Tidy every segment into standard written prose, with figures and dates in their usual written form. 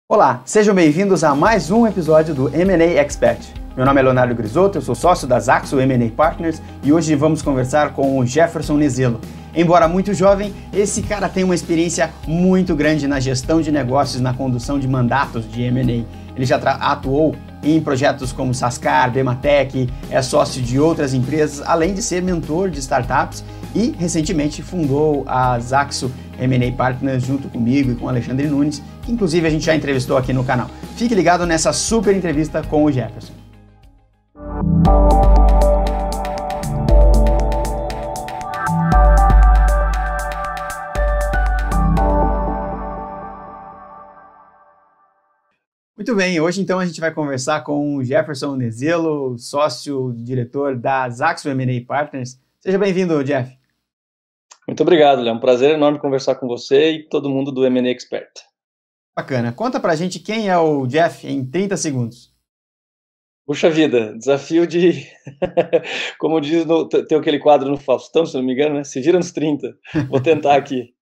Olá, sejam bem-vindos a mais um episódio do M&A Expert. Meu nome é Leonardo Grisotto, eu sou sócio da Zaxo M&A Partners e hoje vamos conversar com o Jefferson Nezelo. Embora muito jovem, esse cara tem uma experiência muito grande na gestão de negócios, na condução de mandatos de M&A. Ele já atuou em projetos como Sascar, Bematec, é sócio de outras empresas, além de ser mentor de startups e recentemente fundou a Zaxo M&A Partners junto comigo e com o Alexandre Nunes, que inclusive a gente já entrevistou aqui no canal. Fique ligado nessa super entrevista com o Jefferson. Muito bem, hoje então a gente vai conversar com o Jefferson Nezelo, sócio-diretor da Zaxo M&A Partners. Seja bem-vindo, Jeff. Muito obrigado, Léo. Um prazer enorme conversar com você e todo mundo do M&A Expert. Bacana. Conta pra gente quem é o Jeff em 30 segundos. Puxa vida, desafio de... Como diz, tem aquele quadro no Faustão, se não me engano, né? Se vira nos 30. Vou tentar aqui.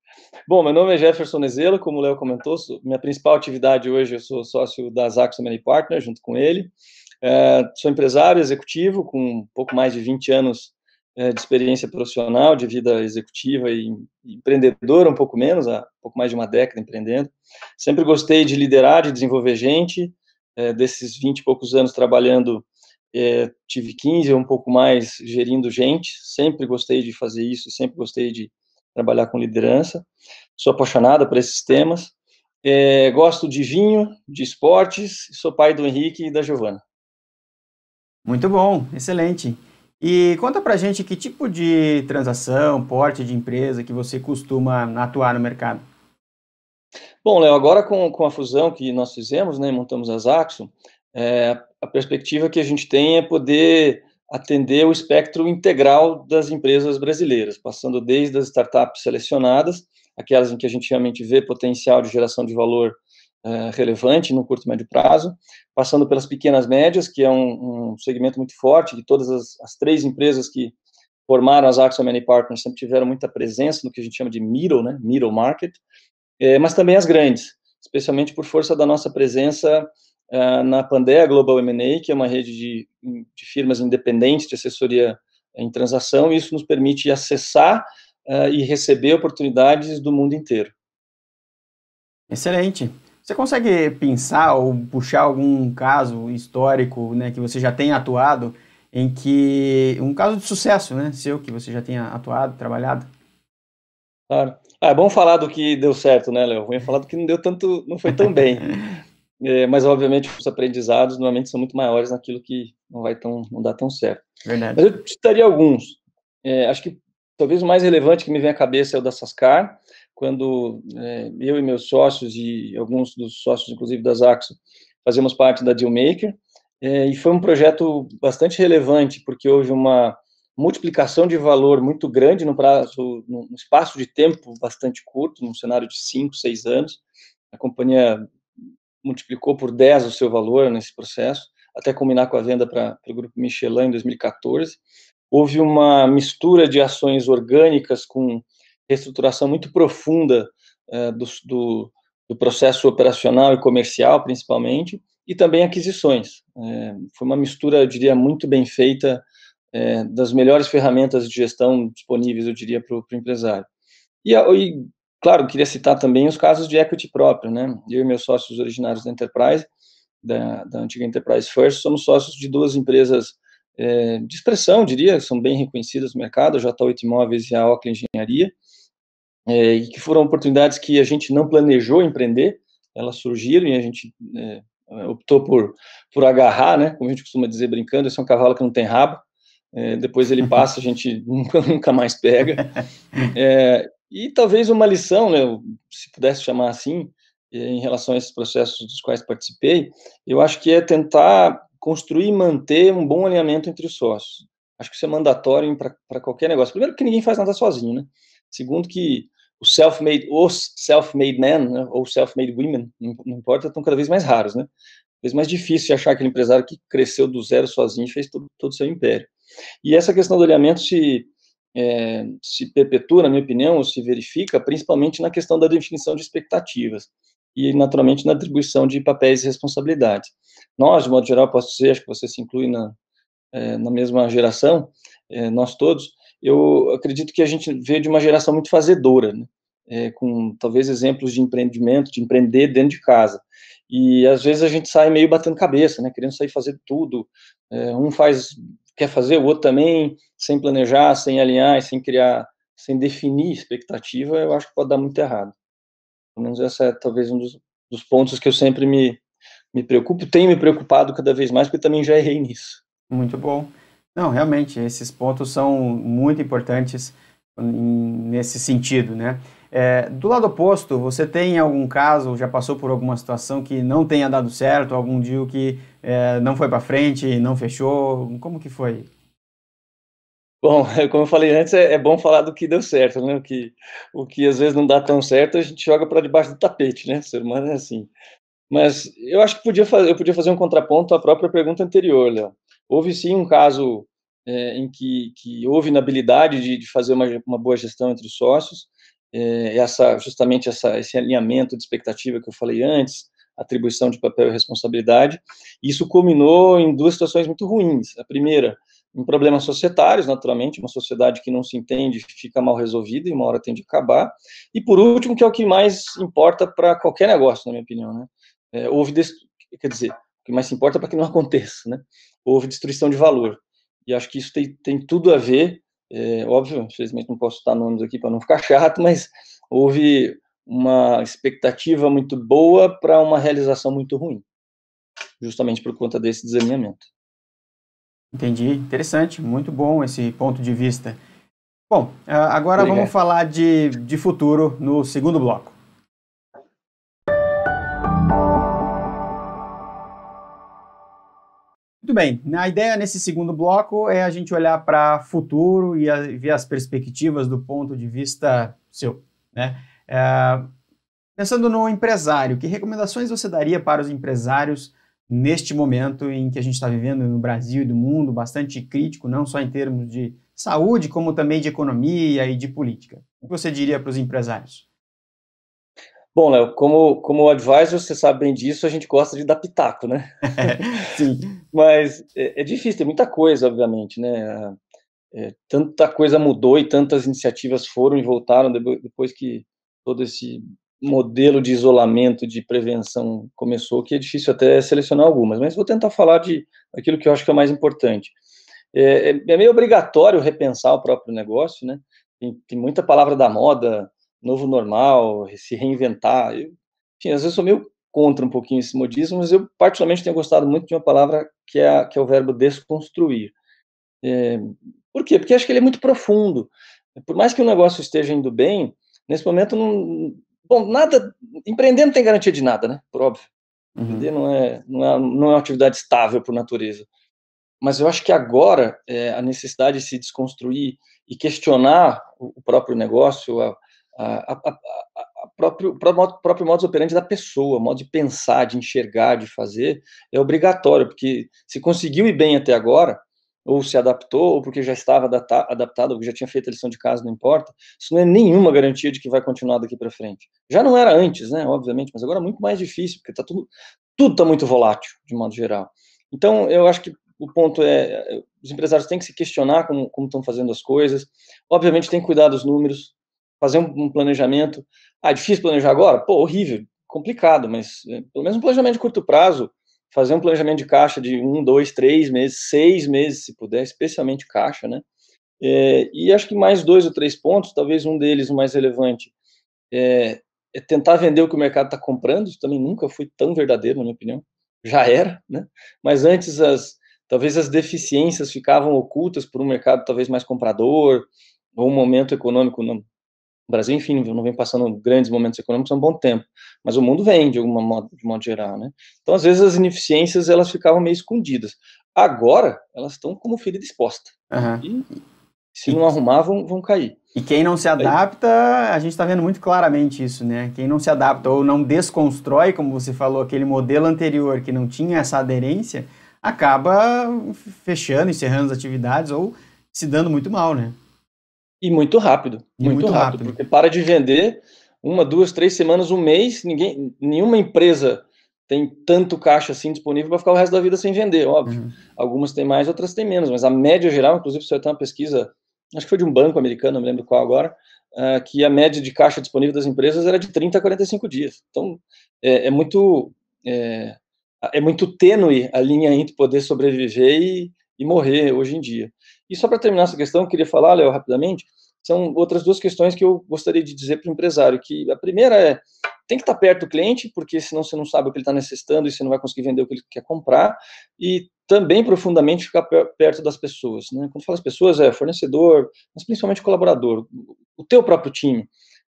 Bom, meu nome é Jefferson Nezelo, como o Léo comentou, minha principal atividade hoje, eu sou sócio da Zaxo M&A Partners, junto com ele. Sou empresário executivo, com um pouco mais de 20 anos de experiência profissional, de vida executiva e empreendedora, um pouco menos, há um pouco mais de uma década empreendendo. Sempre gostei de liderar, de desenvolver gente, desses 20 e poucos anos trabalhando, tive 15 ou um pouco mais gerindo gente, sempre gostei de fazer isso, sempre gostei de trabalhar com liderança, sou apaixonada por esses temas, gosto de vinho, de esportes, sou pai do Henrique e da Giovana. Muito bom, excelente. E conta pra gente que tipo de transação, porte de empresa que você costuma atuar no mercado. Bom, Léo, agora com a fusão que nós fizemos, né, montamos a Zaxo, a perspectiva que a gente tem é poder atender o espectro integral das empresas brasileiras, passando desde as startups selecionadas, aquelas em que a gente realmente vê potencial de geração de valor relevante no curto e médio prazo, passando pelas pequenas médias, que é um segmento muito forte, de todas as três empresas que formaram as Zaxo M&A Partners sempre tiveram muita presença no que a gente chama de middle, né, middle market, mas também as grandes, especialmente por força da nossa presença na Pandea Global M&A, que é uma rede de firmas independentes de assessoria em transação, e isso nos permite acessar e receber oportunidades do mundo inteiro. Excelente. Você consegue pensar ou puxar algum caso histórico, né, que você já tenha atuado, em que um caso de sucesso, né, seu, que você já tenha atuado, trabalhado? Claro. É bom falar do que deu certo, né, Léo? Ruim é falar do que não deu tanto, não foi tão bem. Mas, obviamente, os aprendizados normalmente são muito maiores naquilo que não dá tão certo. Verdade. Mas eu citaria alguns. Acho que talvez o mais relevante que me vem à cabeça é o da Sascar, quando eu e meus sócios e alguns dos sócios, inclusive da Zaxo, fazemos parte da Dealmaker, e foi um projeto bastante relevante, porque houve uma multiplicação de valor muito grande num espaço de tempo bastante curto, num cenário de 5, 6 anos. A companhia multiplicou por 10 o seu valor nesse processo, até combinar com a venda para o Grupo Michelin em 2014. Houve uma mistura de ações orgânicas com reestruturação muito profunda do processo operacional e comercial, principalmente, e também aquisições. Foi uma mistura, eu diria, muito bem feita, das melhores ferramentas de gestão disponíveis, eu diria, para o empresário. E, claro, queria citar também os casos de equity próprio, né? Eu e meus sócios originários da Enterprise, da antiga Enterprise First, somos sócios de duas empresas de expressão, diria, que são bem reconhecidas no mercado, a J8 Imóveis e a Ocla Engenharia, e que foram oportunidades que a gente não planejou empreender, elas surgiram e a gente optou por agarrar, né? Como a gente costuma dizer brincando, esse é um cavalo que não tem rabo, depois ele passa, a gente nunca mais pega. E talvez uma lição, né, se pudesse chamar assim, em relação a esses processos dos quais participei, eu acho que é tentar construir e manter um bom alinhamento entre os sócios. Acho que isso é mandatório para qualquer negócio. Primeiro, que ninguém faz nada sozinho, né? Segundo, que os self-made men, né, ou self-made women, não importa, estão cada vez mais raros, né? Cada vez mais difícil de achar aquele empresário que cresceu do zero sozinho e fez todo o seu império. E essa questão do alinhamento se perpetua, na minha opinião, ou se verifica, principalmente na questão da definição de expectativas. e, naturalmente, na atribuição de papéis e responsabilidades. Nós, de modo geral, posso dizer, acho que você se inclui na mesma geração, nós todos, eu acredito que a gente veio de uma geração muito fazedora, né? Com talvez exemplos de empreendimento, de empreender dentro de casa. E às vezes a gente sai meio batendo cabeça, né? Querendo sair fazer tudo. Um quer fazer, o outro também, sem planejar, sem alinhar, sem criar, sem definir expectativa, eu acho que pode dar muito errado. Pelo menos essa é talvez um dos pontos que eu sempre me preocupo, tenho me preocupado cada vez mais, porque também já errei nisso. Muito bom. Não, realmente, esses pontos são muito importantes nesse sentido, né? Do lado oposto, você tem algum caso, já passou por alguma situação que não tenha dado certo, algum deal que não foi para frente, não fechou? Como que foi? Bom, como eu falei antes, é bom falar do que deu certo, né? O que às vezes não dá tão certo, a gente joga para debaixo do tapete, né? O ser humano é assim. Mas eu acho que eu podia fazer um contraponto à própria pergunta anterior, Léo. Houve sim um caso em que houve inabilidade de fazer uma boa gestão entre os sócios, justamente esse alinhamento de expectativa que eu falei antes, atribuição de papel e responsabilidade. Isso culminou em duas situações muito ruins. A primeira, em problemas societários, naturalmente, uma sociedade que não se entende fica mal resolvida e uma hora tem de acabar. E por último, que é o que mais importa para qualquer negócio, na minha opinião, né? Quer dizer, o que mais se importa é para que não aconteça, né? Houve destruição de valor. E acho que isso tem tudo a ver, óbvio, infelizmente não posso citar nomes aqui para não ficar chato, mas houve uma expectativa muito boa para uma realização muito ruim, justamente por conta desse desalinhamento. Entendi, interessante, muito bom esse ponto de vista. Bom, agora Obrigado. vamos falar de futuro no segundo bloco. Muito bem, a ideia nesse segundo bloco é a gente olhar para o futuro e ver as perspectivas do ponto de vista seu, né? Pensando no empresário, que recomendações você daria para os empresários neste momento em que a gente está vivendo no Brasil e do mundo, bastante crítico, não só em termos de saúde, como também de economia e de política? O que você diria para os empresários? Bom, Léo, como advisor, você sabe bem disso, a gente gosta de dar pitaco, né? Sim. Mas é difícil, tem muita coisa, obviamente, né? Tanta coisa mudou e tantas iniciativas foram e voltaram depois que todo esse modelo de isolamento, de prevenção começou, que é difícil até selecionar algumas, mas vou tentar falar daquilo que eu acho que é o mais importante. É meio obrigatório repensar o próprio negócio, né? Tem muita palavra da moda, novo normal, se reinventar. Enfim, às vezes sou meio contra um pouquinho esse modismo, mas eu particularmente tenho gostado muito de uma palavra que é o verbo desconstruir. Por quê? Porque acho que ele é muito profundo. Por mais que o negócio esteja indo bem, nesse momento empreender não tem garantia de nada, né? Por óbvio. Empreender não é uma atividade estável por natureza. Mas eu acho que agora a necessidade de se desconstruir e questionar o próprio negócio, o próprio modus operandi da pessoa, o modo de pensar, de enxergar, de fazer, é obrigatório, porque se conseguiu ir bem até agora, ou se adaptou, ou porque já estava adaptado, ou porque já tinha feito a lição de casa, não importa, isso não é nenhuma garantia de que vai continuar daqui para frente. Já não era antes, né, obviamente, mas agora é muito mais difícil, porque tudo está muito volátil, de modo geral. Então, eu acho que o ponto os empresários têm que se questionar como estão fazendo as coisas, obviamente tem que cuidar dos números, fazer um planejamento. É difícil planejar agora? Pô, horrível, complicado, mas pelo menos um planejamento de curto prazo, fazer um planejamento de caixa de 1, 2, 3 meses, 6 meses, se puder, especialmente caixa, né? E acho que mais 2 ou 3 pontos, talvez um deles, o mais relevante, é tentar vender o que o mercado está comprando. Isso também nunca foi tão verdadeiro, na minha opinião. Já era, né? Mas antes, talvez as deficiências ficavam ocultas por um mercado talvez mais comprador, ou um momento econômico no Brasil, enfim, não vem passando grandes momentos econômicos há um bom tempo, mas o mundo vem, de modo geral, né? Então, às vezes, as ineficiências, elas ficavam meio escondidas. Agora, elas estão como ferida exposta. E se não arrumar, vão cair. E quem não se adapta, a gente está vendo muito claramente isso, né? Quem não se adapta ou não desconstrói, como você falou, aquele modelo anterior que não tinha essa aderência, acaba fechando, encerrando as atividades ou se dando muito mal, né? E muito rápido, muito rápido, porque para de vender, 1, 2, 3 semanas, um mês, nenhuma empresa tem tanto caixa assim disponível para ficar o resto da vida sem vender, óbvio. Algumas têm mais, outras têm menos, mas a média geral, inclusive, você tem uma pesquisa, acho que foi de um banco americano, não me lembro qual agora, que a média de caixa disponível das empresas era de 30 a 45 dias. Então, é muito tênue a linha entre poder sobreviver e morrer hoje em dia. E só para terminar essa questão, eu queria falar, Léo, rapidamente, são outras duas questões que eu gostaria de dizer para o empresário, que a primeira tem que estar perto do cliente, porque senão você não sabe o que ele está necessitando e você não vai conseguir vender o que ele quer comprar, e também profundamente ficar perto das pessoas, né? Quando fala as pessoas, fornecedor, mas principalmente colaborador, o teu próprio time.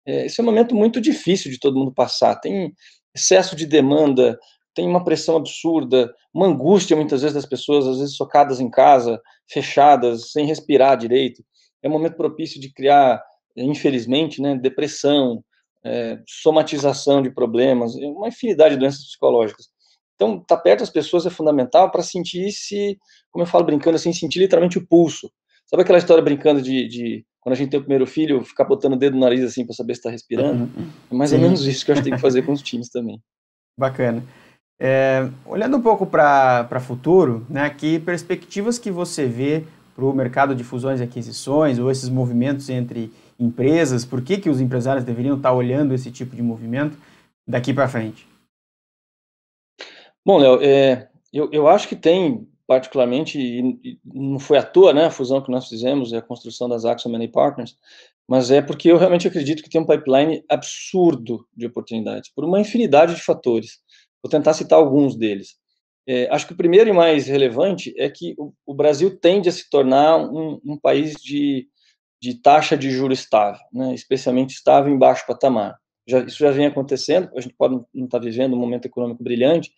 Esse é um momento muito difícil de todo mundo passar, tem excesso de demanda, tem uma pressão absurda, uma angústia muitas vezes das pessoas, às vezes socadas em casa, fechadas, sem respirar direito. É um momento propício de criar, infelizmente, né, depressão, somatização de problemas, uma infinidade de doenças psicológicas. Então, estar perto das pessoas é fundamental para sentir-se, como eu falo brincando assim, sentir literalmente o pulso. Sabe aquela história brincando de quando a gente tem o primeiro filho, ficar botando o dedo no nariz assim para saber se está respirando? É mais ou menos isso que eu acho que tem que fazer com os times também. Bacana. Olhando um pouco para futuro, né, que perspectivas que você vê para o mercado de fusões e aquisições, ou esses movimentos entre empresas, por que os empresários deveriam estar olhando esse tipo de movimento daqui para frente? Bom, Léo, eu acho que tem, particularmente, e não foi à toa, né, a fusão que nós fizemos e a construção das Axo M&A Partners, mas é porque eu realmente acredito que tem um pipeline absurdo de oportunidades, por uma infinidade de fatores. Vou tentar citar alguns deles. Acho que o primeiro e mais relevante é que o Brasil tende a se tornar um país de taxa de juros estável, né, especialmente estável em baixo patamar. Isso já vem acontecendo, a gente pode não estar vivendo um momento econômico brilhante,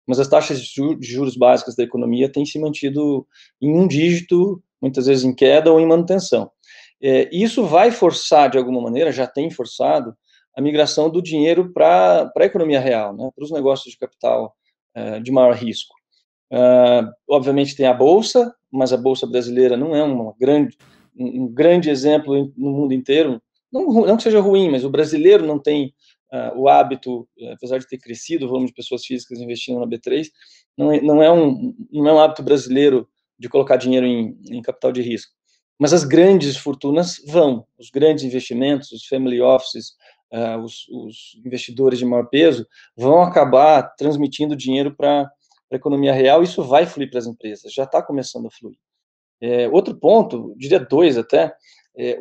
mas as taxas de juros básicas da economia têm se mantido em um dígito, muitas vezes em queda ou em manutenção. Isso vai forçar, de alguma maneira, já tem forçado, a migração do dinheiro para a economia real, né, para os negócios de capital de maior risco. Obviamente tem a Bolsa, mas a Bolsa brasileira não é um grande exemplo no mundo inteiro, não que seja ruim, mas o brasileiro não tem o hábito, apesar de ter crescido o volume de pessoas físicas investindo na B3, não é um hábito brasileiro de colocar dinheiro em capital de risco. Mas as grandes fortunas os grandes investimentos, os family offices, os investidores de maior peso, vão acabar transmitindo dinheiro para a economia real, isso vai fluir para as empresas, já está começando a fluir. Outro ponto, diria dois até,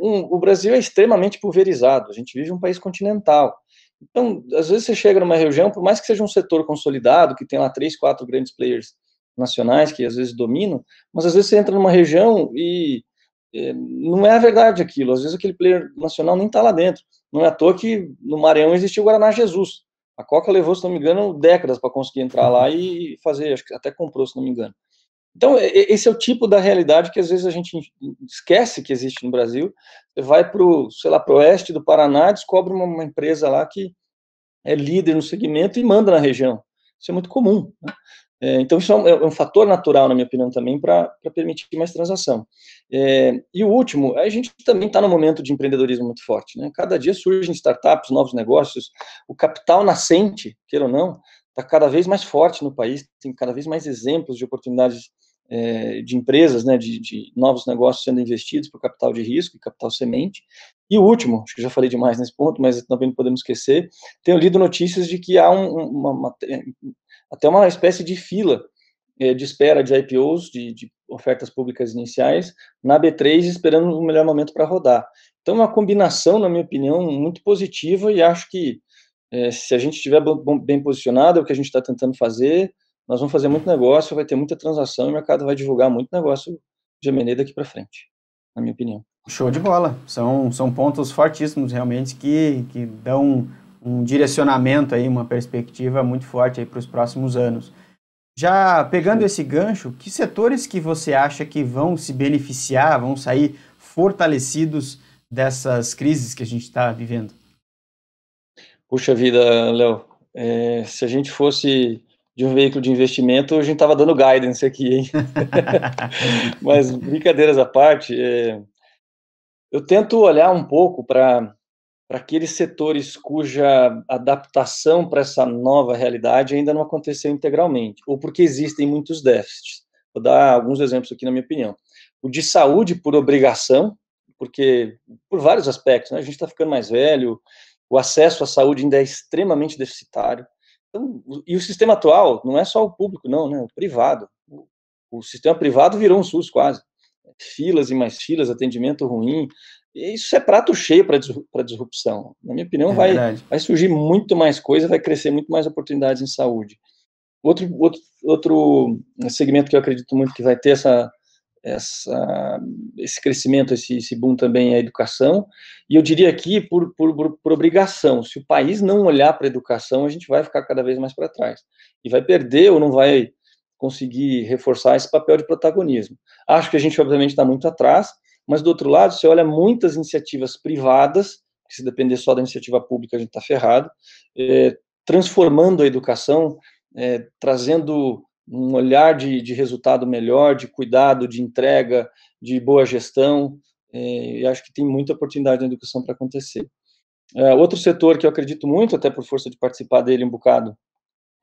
o Brasil é extremamente pulverizado, a gente vive um país continental. Então, às vezes você chega numa região, por mais que seja um setor consolidado, que tem lá 3, 4 grandes players nacionais que às vezes dominam, mas às vezes você entra numa região e não é a verdade aquilo, às vezes aquele player nacional nem está lá dentro. Não é à toa que no Maranhão existiu o Guaraná Jesus. A Coca levou, se não me engano, décadas para conseguir entrar lá e fazer, acho que até comprou, se não me engano. Então, esse é o tipo da realidade que às vezes a gente esquece que existe no Brasil. Você vai para o oeste do Paraná, descobre uma empresa lá que é líder no segmento e manda na região. Isso é muito comum, né? Então, isso é um fator natural, na minha opinião, também, para permitir mais transação. E o último, a gente também está num momento de empreendedorismo muito forte, né? Cada dia surgem startups, novos negócios, o capital nascente, queira ou não, está cada vez mais forte no país, tem cada vez mais exemplos de oportunidades de empresas, né, de novos negócios sendo investidos por capital de risco e capital semente. E o último, acho que já falei demais nesse ponto, mas também não podemos esquecer, tenho lido notícias de que há até uma espécie de fila de espera de IPOs, de ofertas públicas iniciais, na B3, esperando o melhor momento para rodar. Então, é uma combinação, na minha opinião, muito positiva, e acho que se a gente estiver bem posicionado, é o que a gente está tentando fazer, nós vamos fazer muito negócio, vai ter muita transação, e o mercado vai divulgar muito negócio de M&A daqui para frente, na minha opinião. Show de bola. São pontos fortíssimos, realmente, que dão um direcionamento, aí, uma perspectiva muito forte para os próximos anos. Já pegando esse gancho, que setores que você acha que vão se beneficiar, vão sair fortalecidos dessas crises que a gente está vivendo? Puxa vida, Léo, se a gente fosse de um veículo de investimento, a gente estava dando guidance aqui, hein? Mas, brincadeiras à parte, eu tento olhar um pouco para para aqueles setores cuja adaptação para essa nova realidade ainda não aconteceu integralmente, ou porque existem muitos déficits. Vou dar alguns exemplos aqui, na minha opinião. O de saúde por obrigação, porque por vários aspectos, né? A gente está ficando mais velho, o acesso à saúde ainda é extremamente deficitário. Então, e o sistema atual não é só o público, não, né? O privado. O sistema privado virou um SUS quase. Filas e mais filas, atendimento ruim. E isso é prato cheio para disrupção. Na minha opinião, vai surgir muito mais coisa, vai crescer muito mais oportunidades em saúde. Outro segmento que eu acredito muito que vai ter esse crescimento, esse boom também é a educação, e eu diria aqui por obrigação. Se o país não olhar para a educação, a gente vai ficar cada vez mais para trás, e vai perder ou não vai conseguir reforçar esse papel de protagonismo. Acho que a gente, obviamente, está muito atrás, mas, do outro lado, você olha muitas iniciativas privadas, que se depender só da iniciativa pública, a gente está ferrado, transformando a educação, trazendo um olhar de resultado melhor, de cuidado, de entrega, de boa gestão, e acho que tem muita oportunidade na educação para acontecer. Outro setor que eu acredito muito, até por força de participar dele um bocado,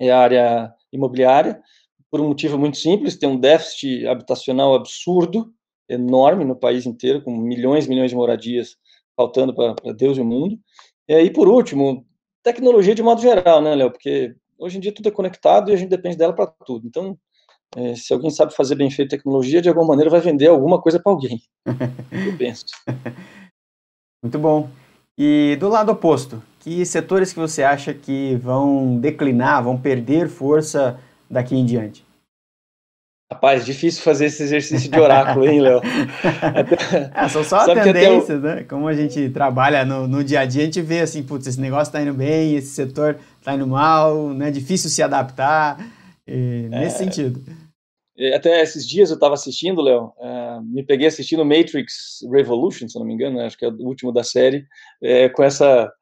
é a área imobiliária, por um motivo muito simples: tem um déficit habitacional absurdo, enorme no país inteiro, com milhões e milhões de moradias faltando para Deus e o mundo. E por último, tecnologia de modo geral, né, Léo? Porque hoje em dia tudo é conectado e a gente depende dela para tudo. Então, se alguém sabe fazer bem feito tecnologia, de alguma maneira vai vender alguma coisa para alguém. Eu penso. Muito bom. E do lado oposto, que setores que você acha que vão declinar, vão perder força daqui em diante? Rapaz, difícil fazer esse exercício de oráculo, hein, Léo? São só tendências, né? Como a gente trabalha no dia a dia, a gente vê assim, putz, esse negócio está indo bem, esse setor está indo mal, né? Difícil se adaptar, nesse sentido. Até esses dias eu estava assistindo, Léo, me peguei assistindo Matrix Revolution, se não me engano, acho que é o último da série, com essa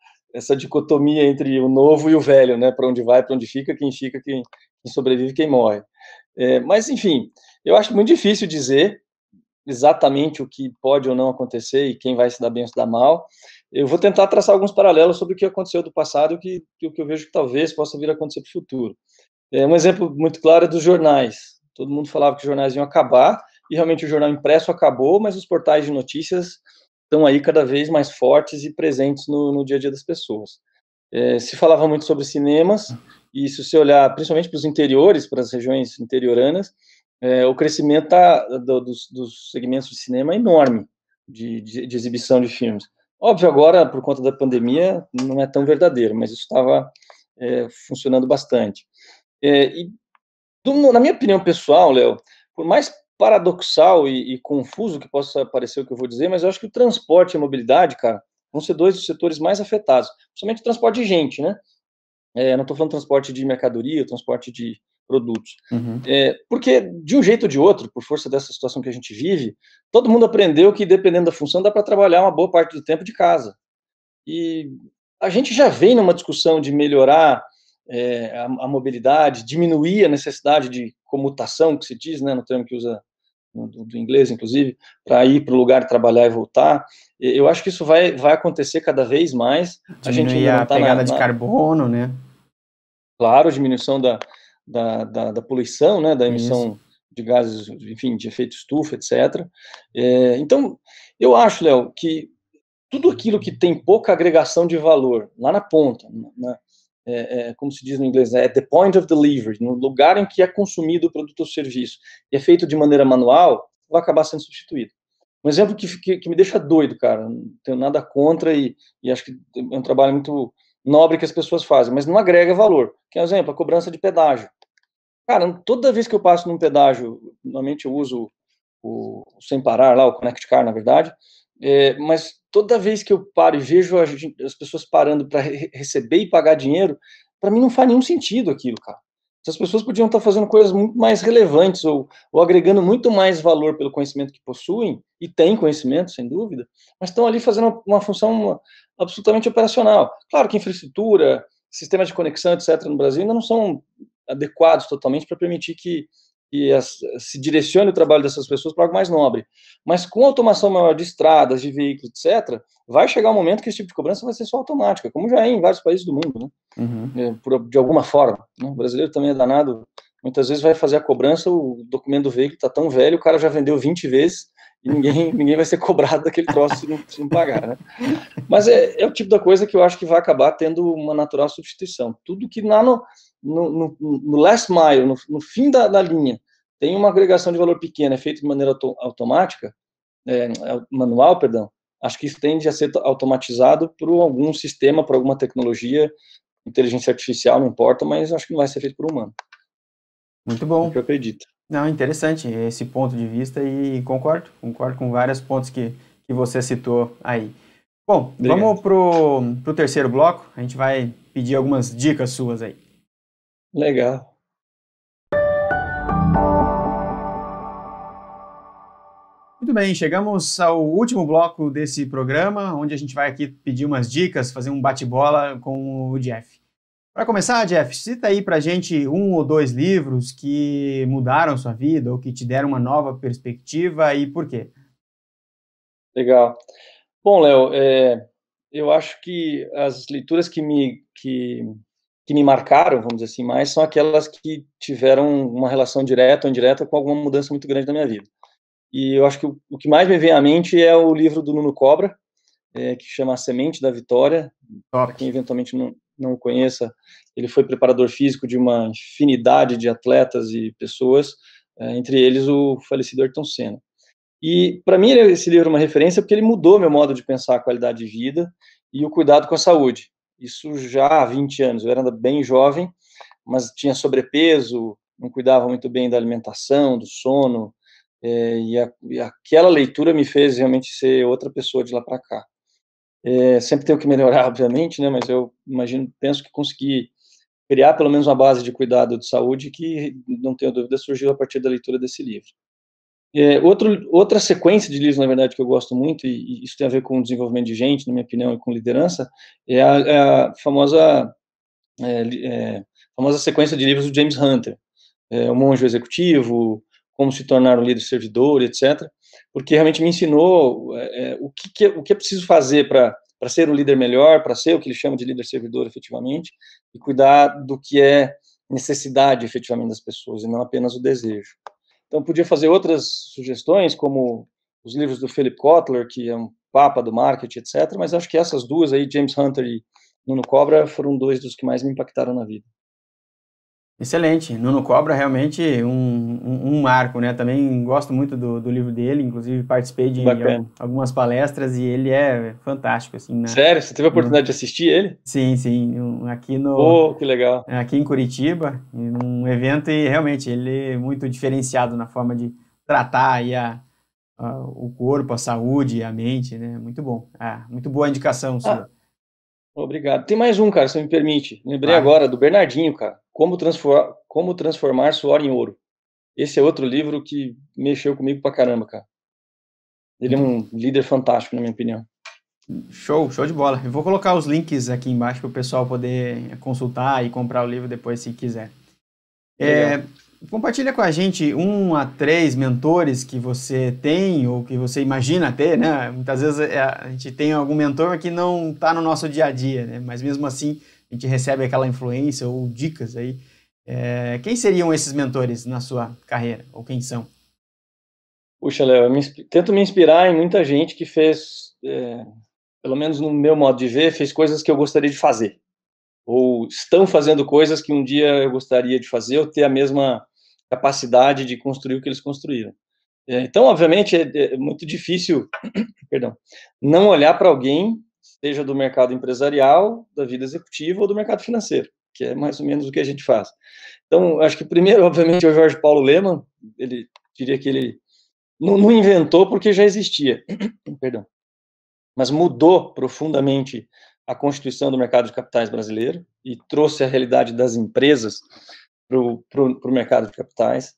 dicotomia entre o novo e o velho, né? Para onde vai, para onde fica, quem sobrevive, quem morre. Mas, enfim, eu acho muito difícil dizer exatamente o que pode ou não acontecer e quem vai se dar bem ou se dar mal. Eu vou tentar traçar alguns paralelos sobre o que aconteceu do passado e o que eu vejo que talvez possa vir a acontecer no futuro. Um exemplo muito claro é dos jornais. Todo mundo falava que os jornais iam acabar, e realmente o jornal impresso acabou, mas os portais de notícias estão aí cada vez mais fortes e presentes no dia a dia das pessoas. Se falava muito sobre cinemas, e se você olhar principalmente para os interiores, para as regiões interioranas, o crescimento dos segmentos de cinema é enorme, de exibição de filmes. Óbvio, agora, por conta da pandemia, não é tão verdadeiro, mas isso estava funcionando bastante. Na minha opinião pessoal, Léo, por mais paradoxal e confuso que possa parecer o que eu vou dizer, mas eu acho que o transporte e a mobilidade, cara, vão ser dois dos setores mais afetados, principalmente o transporte de gente, né? Não estou falando transporte de mercadoria, transporte de produtos. Uhum. Porque, de um jeito ou de outro, por força dessa situação que a gente vive, todo mundo aprendeu que, dependendo da função, dá para trabalhar uma boa parte do tempo de casa. E a gente já vem numa discussão de melhorar a mobilidade, diminuir a necessidade de comutação, que se diz, né, no termo que usa do inglês, inclusive, para ir para o lugar trabalhar e voltar. Eu acho que isso vai acontecer cada vez mais. Diminuir a gente ainda não tá pegada de carbono, né? Claro, diminuição da poluição, né, da emissão de gases, enfim, de efeito estufa, etc. Então, eu acho, Léo, que tudo aquilo que tem pouca agregação de valor, lá na ponta, né, como se diz no inglês, at the point of delivery, no lugar em que é consumido o produto ou serviço, e é feito de maneira manual, vai acabar sendo substituído. Um exemplo que me deixa doido, cara, não tenho nada contra e acho que é um trabalho muito nobre que as pessoas fazem, mas não agrega valor. Que é, por exemplo, a cobrança de pedágio. Cara, toda vez que eu passo num pedágio, normalmente eu uso o Sem Parar lá, o Connect Car, na verdade, mas toda vez que eu paro e vejo as pessoas parando para receber e pagar dinheiro, para mim não faz nenhum sentido aquilo, cara. Essas pessoas podiam estar fazendo coisas muito mais relevantes ou agregando muito mais valor pelo conhecimento que possuem, e têm conhecimento, sem dúvida, mas estão ali fazendo uma função absolutamente operacional. Claro que infraestrutura, sistemas de conexão, etc., no Brasil ainda não são adequados totalmente para permitir que se direcione o trabalho dessas pessoas para algo mais nobre. Mas com automação maior de estradas, de veículos, etc., vai chegar um momento que esse tipo de cobrança vai ser só automática, como já é em vários países do mundo, né? De alguma forma, né? O brasileiro também é danado, muitas vezes vai fazer a cobrança, o documento do veículo está tão velho, o cara já vendeu 20 vezes, e ninguém vai ser cobrado daquele troço se não pagar, né? Mas é o tipo da coisa que eu acho que vai acabar tendo uma natural substituição. Tudo que lá no last mile, no fim da linha, tem uma agregação de valor pequena, é feito de maneira automática, manual, perdão, acho que isso tende a ser automatizado por algum sistema, por alguma tecnologia, inteligência artificial, não importa, mas acho que não vai ser feito por humano. Muito bom. É o que eu acredito. Não, interessante esse ponto de vista e concordo com vários pontos que você citou aí. Bom, obrigado. Vamos pro terceiro bloco, a gente vai pedir algumas dicas suas aí. Legal. Muito bem, chegamos ao último bloco desse programa, onde a gente vai aqui pedir umas dicas, fazer um bate-bola com o Jeff. Para começar, Jeff, cita aí pra gente 1 ou 2 livros que mudaram sua vida ou que te deram uma nova perspectiva e por quê? Legal. Bom, Léo, eu acho que as leituras que me marcaram, vamos dizer assim, mais são aquelas que tiveram uma relação direta ou indireta com alguma mudança muito grande na minha vida. E eu acho que o que mais me vem à mente é o livro do Nuno Cobra, que chama A Semente da Vitória. Para quem eventualmente não o conheça, ele foi preparador físico de uma infinidade de atletas e pessoas, entre eles o falecido Ayrton Senna. E, para mim, esse livro é uma referência porque ele mudou meu modo de pensar a qualidade de vida e o cuidado com a saúde. Isso já há 20 anos. Eu era bem jovem, mas tinha sobrepeso, não cuidava muito bem da alimentação, do sono, e aquela leitura me fez realmente ser outra pessoa de lá para cá. Sempre tenho que melhorar, obviamente, né, mas eu penso que consegui criar pelo menos uma base de cuidado de saúde que, não tenho dúvida, surgiu a partir da leitura desse livro. Outra sequência de livros, na verdade, que eu gosto muito, e isso tem a ver com o desenvolvimento de gente, na minha opinião, e com liderança, é a famosa sequência de livros do James Hunter, O Monge Executivo, Como se tornar um líder servidor, etc., porque realmente me ensinou o que é preciso fazer para ser um líder melhor, para ser o que ele chama de líder servidor, efetivamente, e cuidar do que é necessidade, efetivamente, das pessoas, e não apenas o desejo. Então, podia fazer outras sugestões, como os livros do Philip Kotler, que é um papa do marketing, etc., mas acho que essas duas aí, James Hunter e Nuno Cobra, foram 2 dos que mais me impactaram na vida. Excelente, Nuno Cobra realmente um marco, né? Também gosto muito do livro dele, inclusive participei de algumas palestras e ele é fantástico, assim, né? Sério? Você teve a oportunidade de assistir ele? Sim, aqui que legal. Aqui em Curitiba, num evento, e realmente ele é muito diferenciado na forma de tratar aí o corpo, a saúde, a mente, né? Muito bom. Muito boa a indicação sua. Obrigado. Tem mais um, cara, se me permite. Lembrei agora do Bernardinho, cara. Como transformar suor em ouro. Esse é outro livro que mexeu comigo pra caramba, cara. Ele é um líder fantástico, na minha opinião. Show de bola. Eu vou colocar os links aqui embaixo para o pessoal poder consultar e comprar o livro depois, se quiser. Compartilha com a gente 1 a 3 mentores que você tem ou que você imagina ter, né? Muitas vezes a gente tem algum mentor que não está no nosso dia a dia, né? Mas mesmo assim a gente recebe aquela influência ou dicas aí. Quem seriam esses mentores na sua carreira? Ou quem são? Puxa, Léo, tento me inspirar em muita gente que fez, pelo menos no meu modo de ver, fez coisas que eu gostaria de fazer. Ou estão fazendo coisas que um dia eu gostaria de fazer, ou ter a mesma capacidade de construir o que eles construíram. Então, obviamente, é muito difícil, perdão, não olhar para alguém, seja do mercado empresarial, da vida executiva ou do mercado financeiro, que é mais ou menos o que a gente faz. Então, acho que primeiro, obviamente, é o Jorge Paulo Lemann. Ele diria que ele não inventou porque já existia, perdão, mas mudou profundamente a constituição do mercado de capitais brasileiro e trouxe a realidade das empresas para o mercado de capitais.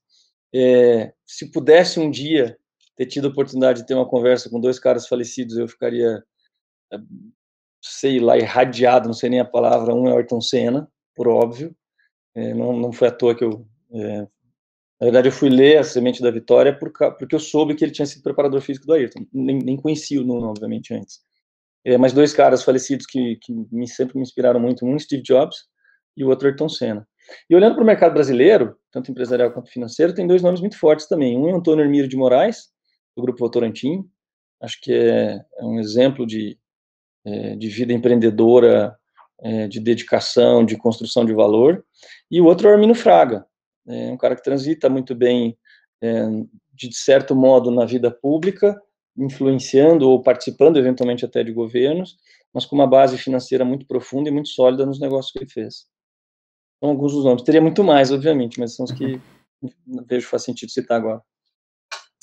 Se pudesse um dia ter tido a oportunidade de ter uma conversa com 2 caras falecidos, eu ficaria, sei lá, irradiado, não sei nem a palavra. Um é o Ayrton Senna, por óbvio, não foi à toa que eu Na verdade, eu fui ler A Semente da Vitória porque eu soube que ele tinha sido preparador físico do Ayrton. Nem conhecia o nome, obviamente, antes. Mas 2 caras falecidos que sempre me inspiraram muito, um Steve Jobs e o outro Ayrton Senna. E olhando para o mercado brasileiro, tanto empresarial quanto financeiro, tem 2 nomes muito fortes também. Um é Antônio Hermílio de Moraes, do Grupo Votorantim, acho que é um exemplo de vida empreendedora, de dedicação, de construção de valor. E o outro é o Armínio Fraga, um cara que transita muito bem, de certo modo, na vida pública, influenciando ou participando, eventualmente, até de governos, mas com uma base financeira muito profunda e muito sólida nos negócios que ele fez. São alguns dos nomes. Teria muito mais, obviamente, mas são os que vejo que faz sentido citar agora.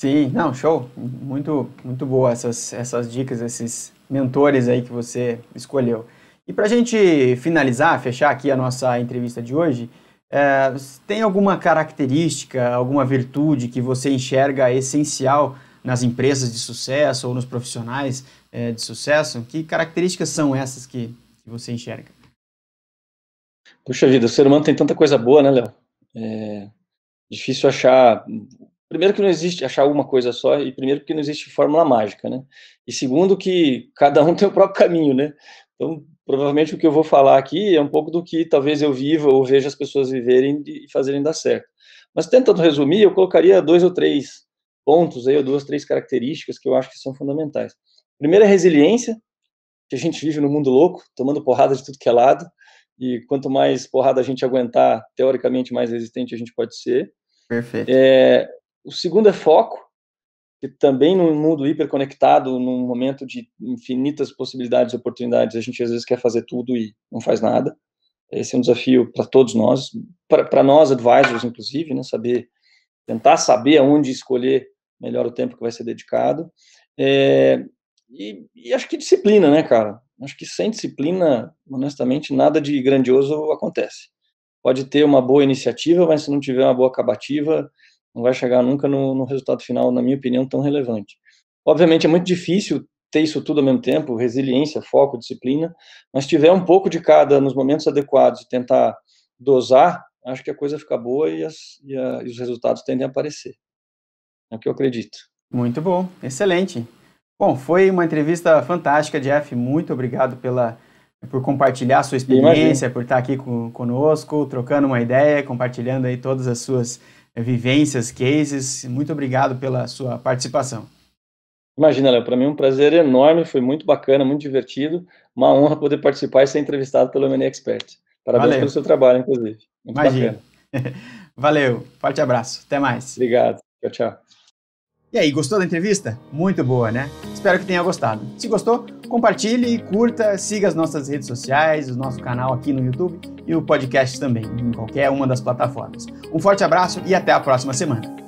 Sim, não, show. Muito, muito boa essas dicas, esses mentores aí que você escolheu. E para a gente finalizar, fechar aqui a nossa entrevista de hoje, tem alguma característica, alguma virtude que você enxerga essencial nas empresas de sucesso ou nos profissionais de sucesso? Que características são essas que você enxerga? Puxa vida, o ser humano tem tanta coisa boa, né, Léo? Difícil achar... Primeiro que não existe achar uma coisa só, e primeiro porque não existe fórmula mágica, né? E segundo que cada um tem o próprio caminho, né? Então, provavelmente o que eu vou falar aqui é um pouco do que talvez eu viva ou veja as pessoas viverem e fazerem dar certo. Mas tentando resumir, eu colocaria 2 ou 3 pontos aí, ou 2, 3 características que eu acho que são fundamentais. Primeiro é a resiliência, que a gente vive no mundo louco, tomando porrada de tudo que é lado, e quanto mais porrada a gente aguentar, teoricamente, mais resistente a gente pode ser. Perfeito. O segundo é foco, que também num mundo hiperconectado, num momento de infinitas possibilidades e oportunidades, a gente às vezes quer fazer tudo e não faz nada. Esse é um desafio para todos nós, para nós advisors, inclusive, né, tentar saber aonde escolher melhor o tempo que vai ser dedicado. E acho que disciplina, né, cara? Acho que sem disciplina, honestamente, nada de grandioso acontece. Pode ter uma boa iniciativa, mas se não tiver uma boa acabativa, não vai chegar nunca no resultado final, na minha opinião, tão relevante. Obviamente, é muito difícil ter isso tudo ao mesmo tempo, resiliência, foco, disciplina, mas se tiver um pouco de cada nos momentos adequados e tentar dosar, acho que a coisa fica boa e os resultados tendem a aparecer. É o que eu acredito. Muito bom, excelente. Bom, foi uma entrevista fantástica, Jeff. Muito obrigado por compartilhar a sua experiência, por estar aqui conosco, trocando uma ideia, compartilhando aí todas as suas vivências, cases. Muito obrigado pela sua participação. Imagina, Léo, para mim é um prazer enorme, foi muito bacana, muito divertido, uma honra poder participar e ser entrevistado pelo M&A Expert. Parabéns pelo seu trabalho, inclusive. Muito bacana. Valeu, forte abraço, até mais. Obrigado, tchau, tchau. E aí, gostou da entrevista? Muito boa, né? Espero que tenha gostado. Se gostou, compartilhe, curta, siga as nossas redes sociais, o nosso canal aqui no YouTube e o podcast também, em qualquer uma das plataformas. Um forte abraço e até a próxima semana.